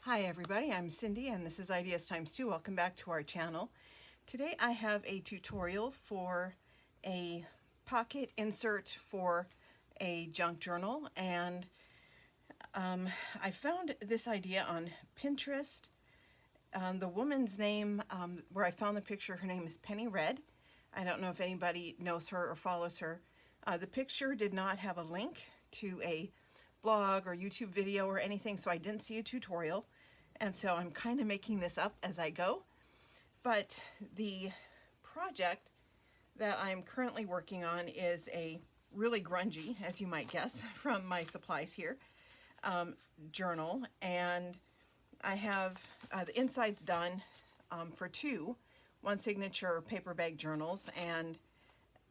Hi everybody, I'm Cindy and this is Ideas Times 2. Welcome back to our channel. Today I have a tutorial for a pocket insert for a junk journal, and I found this idea on Pinterest. The woman's name, where I found the picture, her name is Penny Red. I don't know if anybody knows her or follows her. The picture did not have a link to a blog or YouTube video or anything, so I didn't see a tutorial. And so I'm kind of making this up as I go. But the project that I'm currently working on is a really grungy, as you might guess from my supplies here, journal. And I have the insides done for two, one signature paper bag journals, and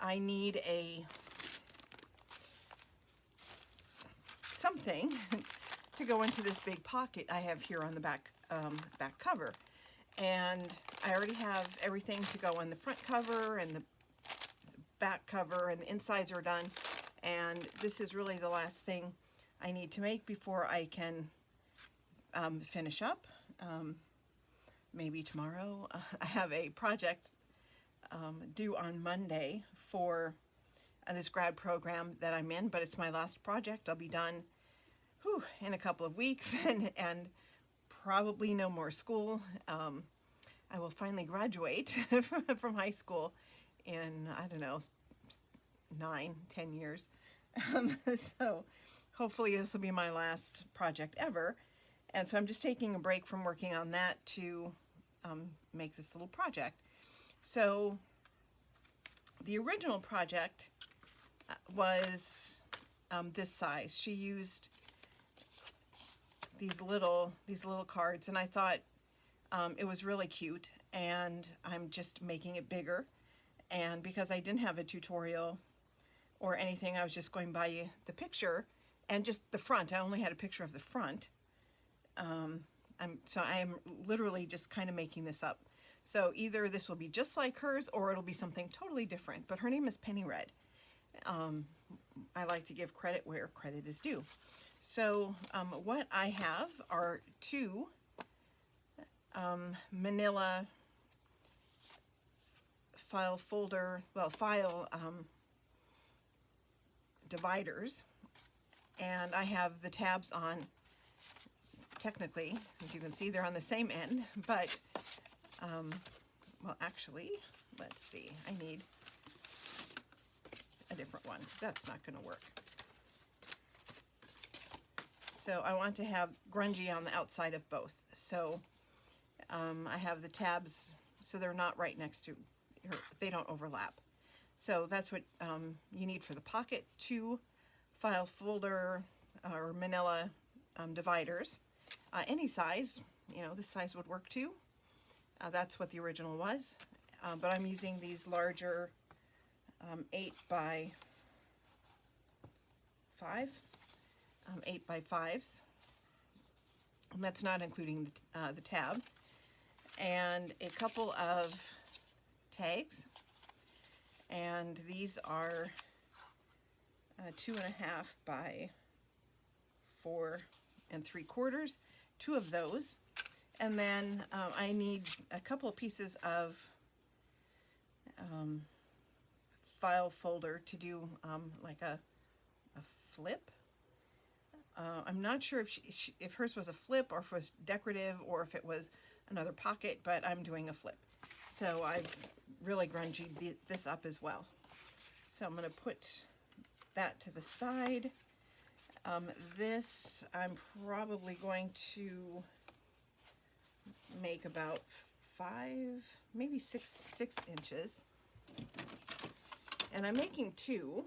I need something to go into this big pocket I have here on the back cover. And I already have everything to go on the front cover and the back cover, and the insides are done. And this is really the last thing I need to make before I can finish up. Maybe tomorrow. I have a project due on Monday for this grad program that I'm in, but it's my last project. I'll be done in a couple of weeks, and probably no more school. I will finally graduate from high school in, I don't know, 9-10 years. So hopefully this will be my last project ever. And so I'm just taking a break from working on that to make this little project. So the original project was this size. She used these little cards, and I thought it was really cute, and I'm just making it bigger. And because I didn't have a tutorial or anything, I was just going by the picture and just the front. I only had a picture of the front. So I am literally just kind of making this up. So either this will be just like hers or it'll be something totally different. But her name is Penny Red. I like to give credit where credit is due. So what I have are two manila file dividers, and I have the tabs on. Technically, as you can see, they're on the same end, but well, actually, let's see, I need a different one because that's not going to work. So I want to have grungy on the outside of both. So I have the tabs so they're not right next to, they don't overlap. So that's what you need for the pocket. Two file folder or manila dividers. Any size, this size would work too. That's what the original was. But I'm using these larger 8 by 5. 8 by 5s. And that's not including the tab. And a couple of tags. And these are 2.5 by 4 3/4. Two of those. And then I need a couple of pieces of file folder to do like a flip. I'm not sure if hers was a flip or if it was decorative or if it was another pocket, but I'm doing a flip. So I've really grungy this up as well. So I'm going to put that to the side. This I'm probably going to make about 5, maybe 6 inches. And I'm making two.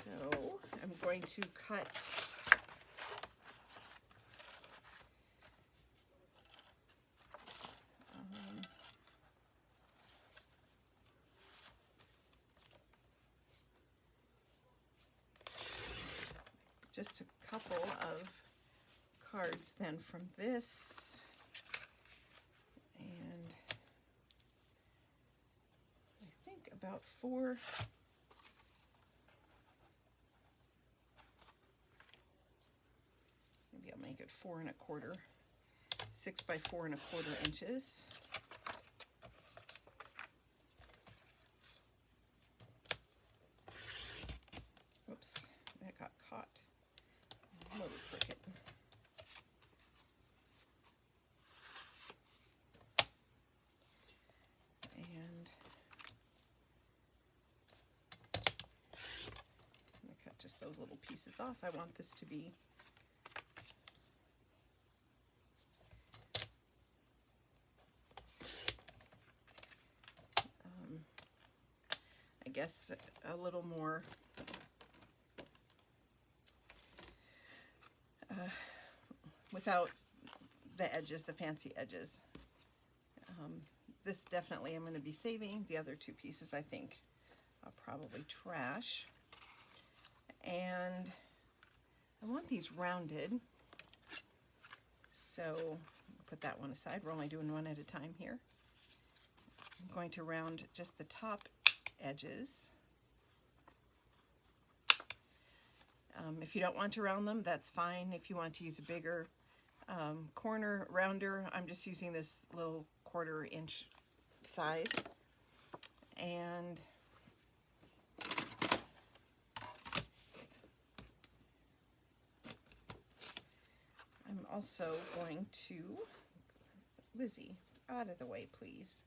So I'm going to cut just a couple of cards then from this, and I think about 4. Maybe I'll make it 4 1/4, 6 by 4 1/4 inches. Oops, that got caught. A little cricket. And I'm going to cut just those little pieces off. I want this to be I guess a little more without the edges, the fancy edges. This definitely I'm going to be saving. The other 2 pieces I think I'll probably trash. And I want these rounded, so I'll put that one aside. We're only doing one at a time here. I'm going to round just the top edges. If you don't want to round them, that's fine. If you want to use a bigger corner rounder, I'm just using this little 1/4 inch size. And I'm also going to, Lizzie, out of the way, please.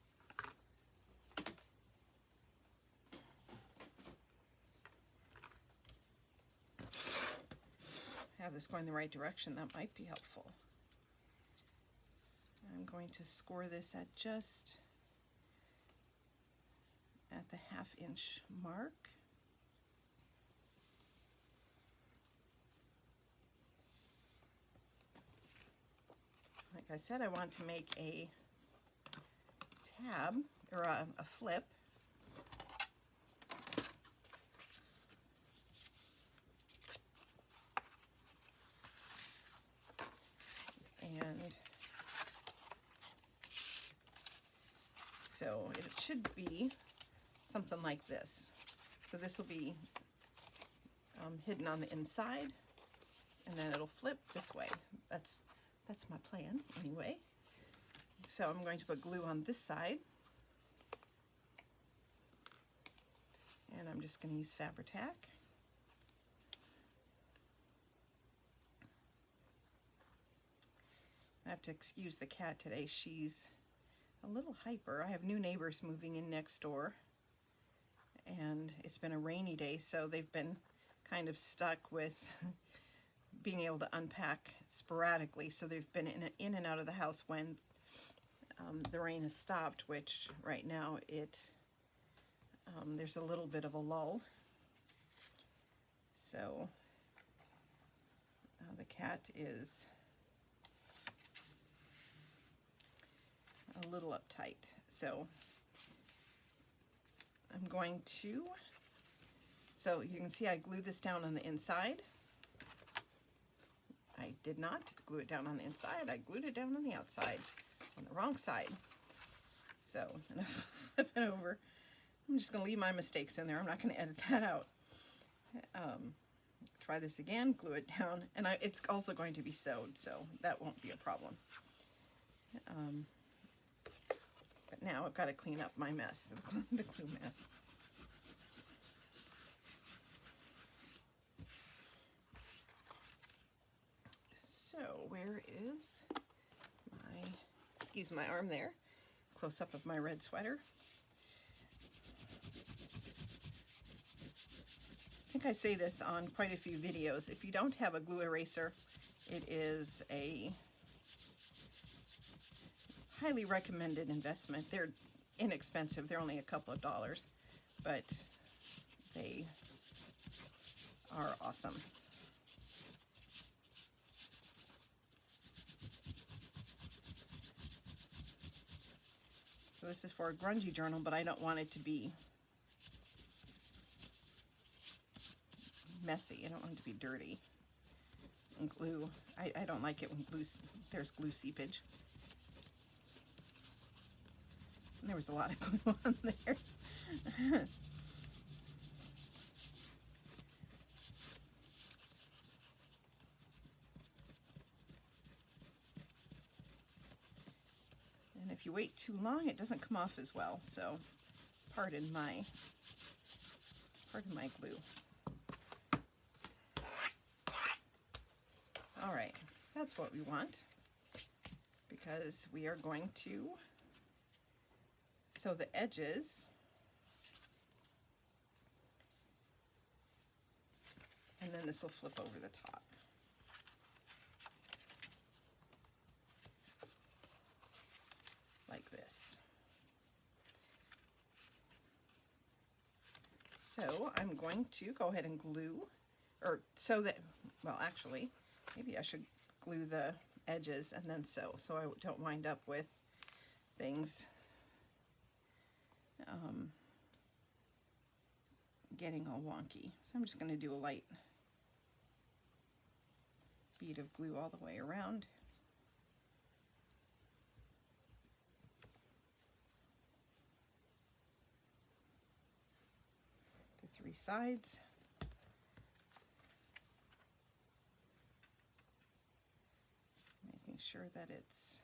Have this going the right direction, that might be helpful. I'm going to score this at just at the 1/2 inch mark. Like I said, I want to make a tab or a flip. And so it should be something like this. So this will be hidden on the inside, and then it'll flip this way. That's my plan anyway. So I'm going to put glue on this side, and I'm just going to use Fabri-Tac. I have to excuse the cat today. She's a little hyper. I have new neighbors moving in next door, and it's been a rainy day, so they've been kind of stuck with being able to unpack sporadically. So they've been in and out of the house when the rain has stopped, which right now there's a little bit of a lull. So the cat is a little uptight. So I'm going to, so you can see I glued this down on the inside. I did not glue it down on the inside. I glued it down on the outside, on the wrong side. So I'm going to flip it over. I'm just going to leave my mistakes in there. I'm not going to edit that out. Try this again, glue it down, and it's also going to be sewed, so that won't be a problem. But now I've got to clean up my mess, the glue mess. So where is my, excuse my arm there, close up of my red sweater. I think I say this on quite a few videos. If you don't have a glue eraser, it is a highly recommended investment. They're inexpensive. They're only a couple of dollars, but they are awesome. So this is for a grungy journal, but I don't want it to be messy. I don't want it to be dirty. And glue, I don't like it when there's glue seepage. And there was a lot of glue on there. And if you wait too long, it doesn't come off as well, so pardon my glue. All right, that's what we want, because we are going to sew the edges, and then this will flip over the top. Like this. So I'm going to go ahead and glue, or sew that, well actually, maybe I should glue the edges and then sew, so I don't wind up with things getting all wonky. So I'm just going to do a light bead of glue all the way around. The 3 sides. Making sure that it's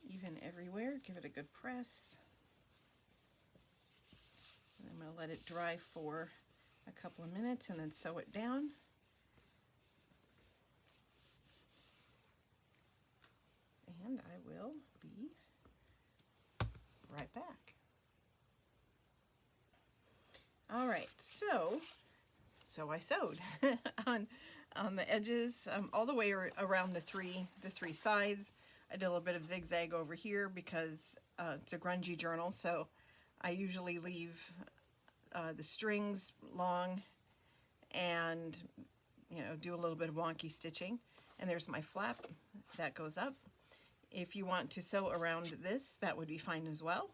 even everywhere. Give it a good press. And I'm going to let it dry for a couple of minutes and then sew it down. And I will be right back. All right, so I sewed on the edges all the way around the three sides. I did a little bit of zigzag over here because it's a grungy journal, so I usually leave the strings long and, you know, do a little bit of wonky stitching. And there's my flap that goes up. If you want to sew around this, that would be fine as well.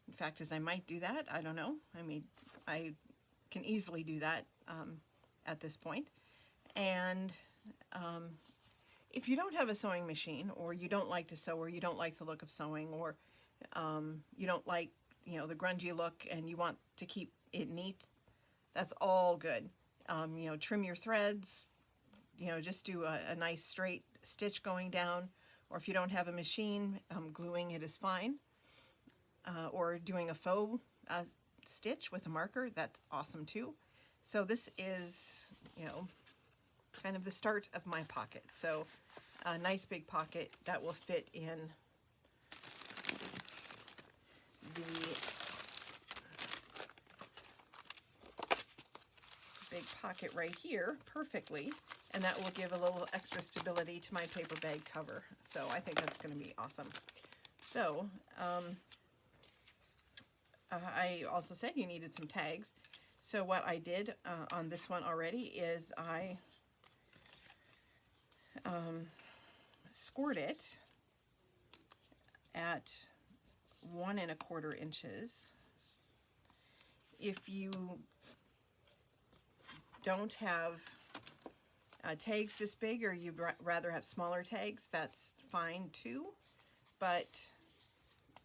In fact, as I might do that, I don't know. I mean, I can easily do that at this point. And if you don't have a sewing machine, or you don't like to sew, or you don't like the look of sewing, or you don't like, you know, the grungy look and you want to keep it neat, that's all good. You know, trim your threads, you know, just do a nice straight stitch going down, or if you don't have a machine, gluing it is fine, or doing a faux stitch with a marker, that's awesome too. So this is, you know, kind of the start of my pocket. So a nice big pocket that will fit in the big pocket right here perfectly, and that will give a little extra stability to my paper bag cover. So I think that's going to be awesome. So I also said you needed some tags. So what I did on this one already is I scored it at 1 1/4 inches. If you don't have tags this big, or you'd rather have smaller tags, that's fine too. But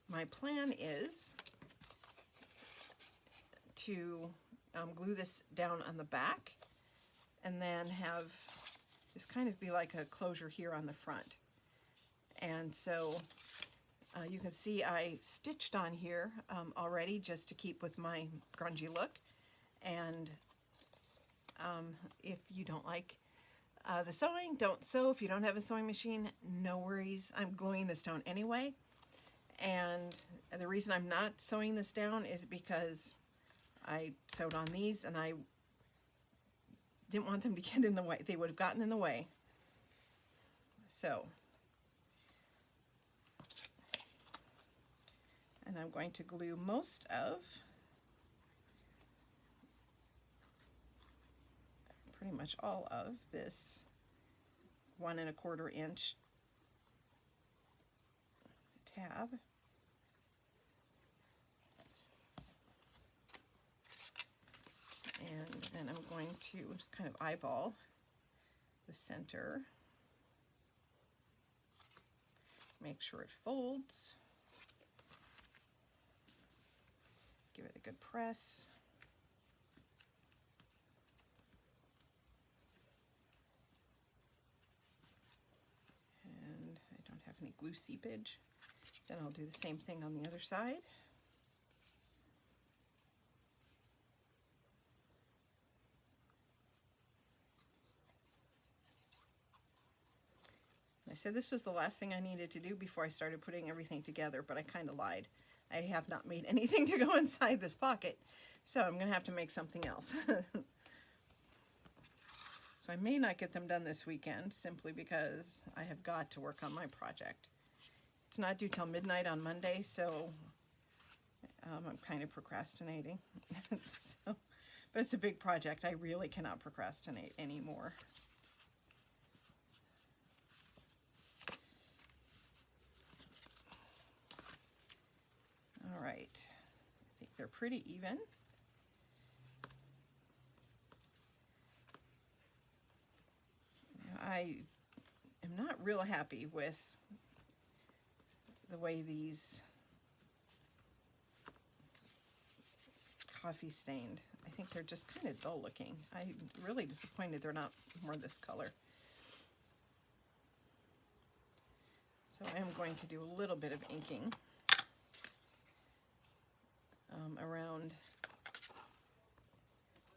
my plan is to glue this down on the back, and then have this kind of be like a closure here on the front. And so you can see I stitched on here already, just to keep with my grungy look. And if you don't like the sewing, don't sew. If you don't have a sewing machine, no worries. I'm gluing this down anyway. And the reason I'm not sewing this down is because I sewed on these and I didn't want them to get in the way. They would have gotten in the way. So, and I'm going to glue most of, pretty much all of this 1 1/4 inch tab. And then I'm going to just kind of eyeball the center. Make sure it folds. Give it a good press. And I don't have any glue seepage. Then I'll do the same thing on the other side. I said this was the last thing I needed to do before I started putting everything together, but I kind of lied. I have not made anything to go inside this pocket, so I'm going to have to make something else. So I may not get them done this weekend, simply because I have got to work on my project. It's not due till midnight on Monday, so I'm kind of procrastinating. So, but it's a big project. I really cannot procrastinate anymore. All right, I think they're pretty even. I am not real happy with the way these coffee stained. I think they're just kind of dull looking. I'm really disappointed they're not more this color. So I am going to do a little bit of inking around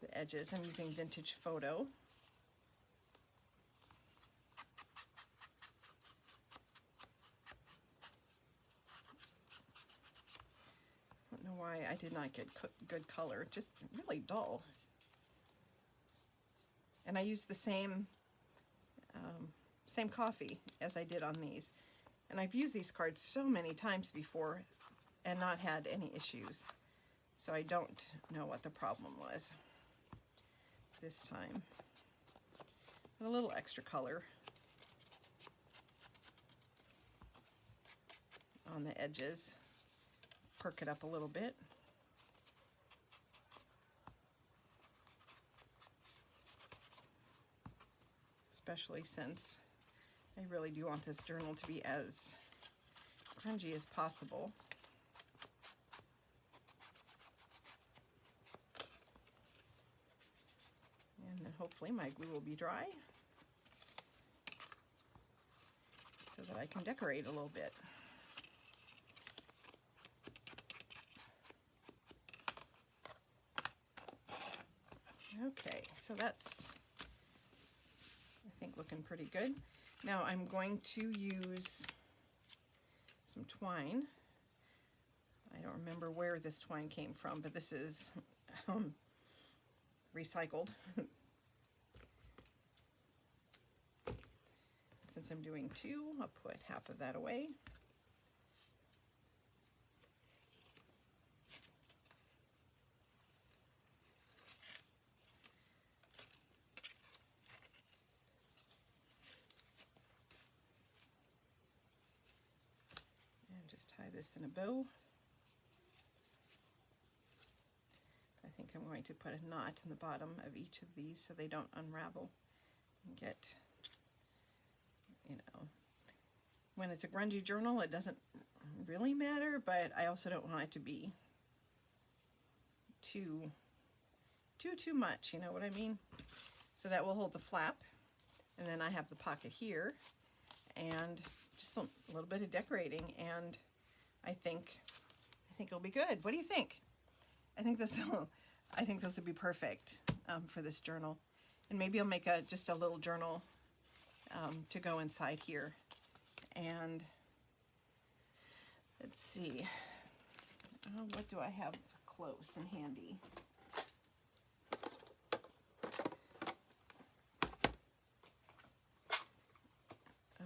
the edges. I'm using Vintage Photo. I don't know why I did not get good color, just really dull. And I used the same coffee as I did on these. And I've used these cards so many times before and not had any issues. So I don't know what the problem was this time. A little extra color on the edges. Perk it up a little bit. Especially since I really do want this journal to be as grungy as possible. And then hopefully my glue will be dry so that I can decorate a little bit. Okay, so that's, I think, looking pretty good. Now I'm going to use some twine. I don't remember where this twine came from, but this is recycled. Since I'm doing two, I'll put half of that away. Tie this in a bow. I think I'm going to put a knot in the bottom of each of these so they don't unravel and get, you know, when it's a grungy journal it doesn't really matter, but I also don't want it to be too much, you know what I mean? So that will hold the flap, and then I have the pocket here and just a little bit of decorating, and I think it'll be good. What do you think? I think this will be perfect for this journal, and maybe I'll make just a little journal to go inside here. And let's see, what do I have close and handy?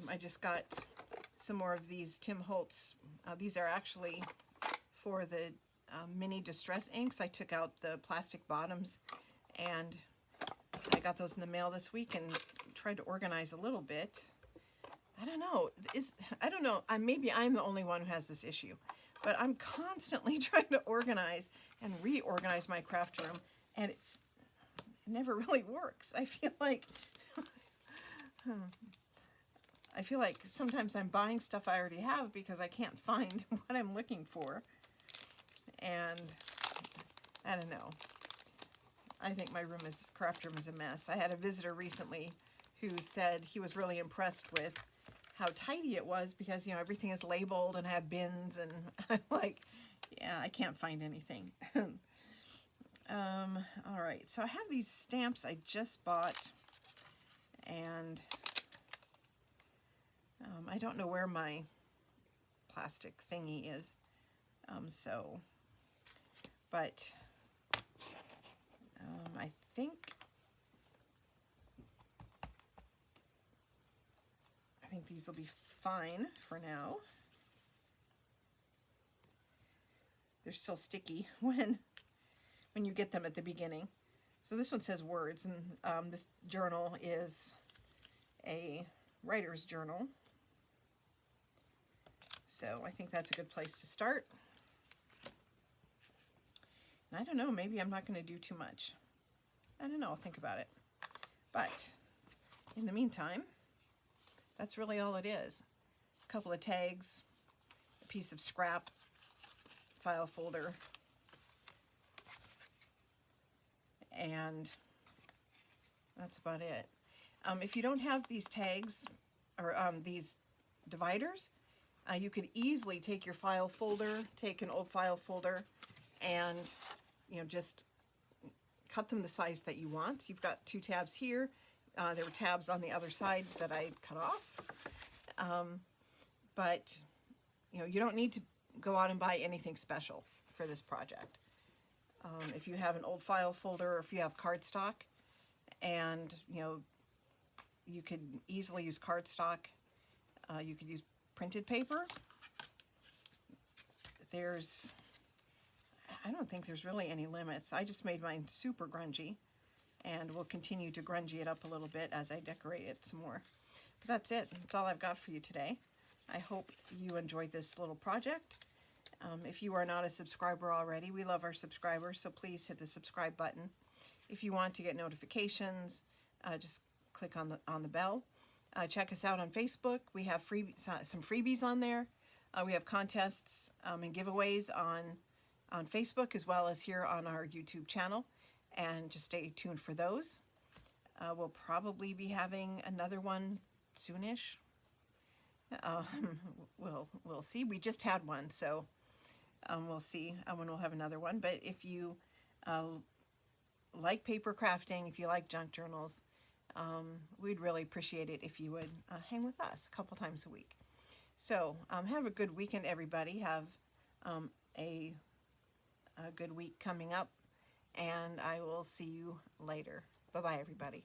I just got some more of these Tim Holtz. These are actually for the mini distress inks. I took out the plastic bottoms, and I got those in the mail this week and tried to organize a little bit. I don't know. Maybe I'm the only one who has this issue, but I'm constantly trying to organize and reorganize my craft room, and it never really works. I feel like I feel like sometimes I'm buying stuff I already have because I can't find what I'm looking for. And I don't know. I think my craft room is a mess. I had a visitor recently who said he was really impressed with how tidy it was because, you know, everything is labeled and I have bins, and I'm like, yeah, I can't find anything. All right, so I have these stamps I just bought, and I don't know where my plastic thingy is, but I think these will be fine for now. They're still sticky when you get them at the beginning. So this one says words, and this journal is a writer's journal. So I think that's a good place to start. And I don't know, maybe I'm not going to do too much. I don't know, I'll think about it. But in the meantime, that's really all it is. A couple of tags, a piece of scrap, file folder, and that's about it. If you don't have these tags or these dividers, you could easily take your file folder, take an old file folder, and just cut them the size that you want. You've got 2 tabs here. There were tabs on the other side that I cut off. But you don't need to go out and buy anything special for this project. If you have an old file folder, or if you have cardstock, and you could easily use cardstock. You could use printed paper. I don't think there's really any limits. I just made mine super grungy, and will continue to grungy it up a little bit as I decorate it some more. But that's it. That's all I've got for you today. I hope you enjoyed this little project. If you are not a subscriber already, we love our subscribers, so please hit the subscribe button. If you want to get notifications, just click on the bell. Check us out on Facebook. We have some freebies on there. We have contests and giveaways on Facebook, as well as here on our YouTube channel. And just stay tuned for those. We'll probably be having another one soonish. We'll see. We just had one, so we'll see when we'll have another one. But if you like paper crafting, if you like junk journals, we'd really appreciate it if you would hang with us a couple times a week. So have a good weekend, everybody. Have a good week coming up, and I will see you later. Bye-bye, everybody.